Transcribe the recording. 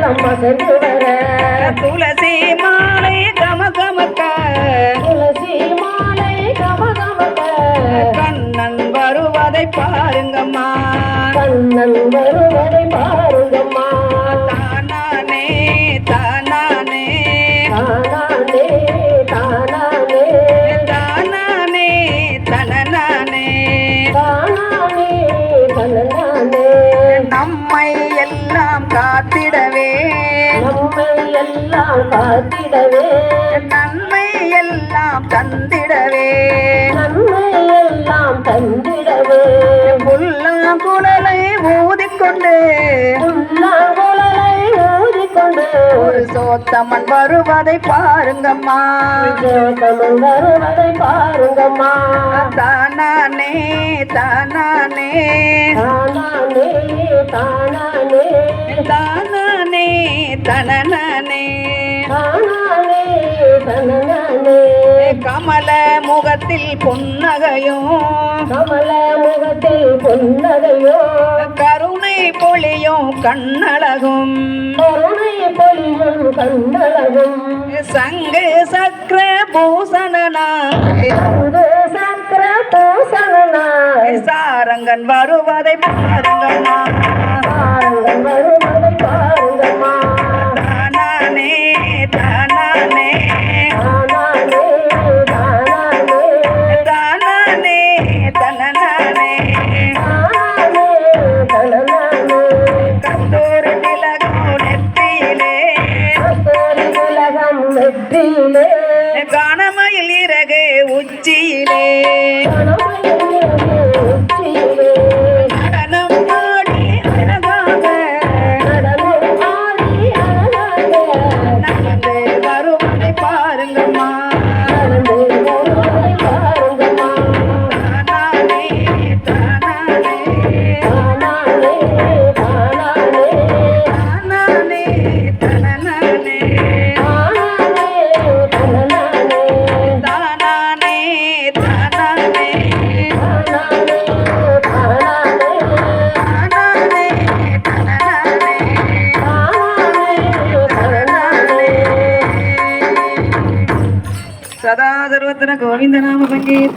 அம்மா சென்று வர துளசி மாலை கமகமக்க துளசி மாலை கமகமக்க கண்ணன் வருவதை பாருங்கம்மா கண்ணன் வருவதை பாருங்கம்மா தானானே தானானே தானானே தானானே தானானே தனனானே தானானே தனனானே நம்மை எல்லாம் காத்திடவே நம்மை எல்லாம் காத்திடவே நன்மை எல்லாம் தந்திடவே நன்மை எல்லாம் தந்திடவே புல்லாங்குழலை ஊதிக்கொண்டு புல்லாங்குழலை ஊதிக்கொண்டு ஒரு சோத்தம்மன் வருவதை பாருங்கம்மா சோத்தம்மன் வருவதை பாருங்கம்மா தானானே தானானே தானானே தானானே தானானே தனனானே தானானே தனனானே கமல முகத்தில் புன்னகையும் கமல முகத்தில் புன்னகையோ கருணை பொழியும் கண்ணழகும் கருணை பொழியும் கண்ணழகும் சங்கு சக்கர பூசணனாய் சங்கு சக்கர பூசணனாய் சாரங்கன் வருவதை பாருங்கம்மா சாரங்கன் வருவதை பாருங்கம்மா தானானே தானானே தானானே தானானே தானானே தனனானே தானானே தனனானே கந்தூர் திலகம் நெற்றியிலே கஸ்தூரி திலகம் நெற்றியிலே கணமயில் இறகு உச்சியிலே கணமயில் உச்சியிலே நடனம் ஆடி அழகாக நடனம் ஆடி அழகாக நடந்து வருவதை பாருங்கம்மா நடந்து வருவதை பாருங்கம்மா தானானே தானானே தானானே தானானே தானானே தனனானே தானானே தனனானே தானானே தானானே தானானே தானானே தானானே தனனானே தானானே சதா சர்வத்திர கோவிந்த நாம சங்கீத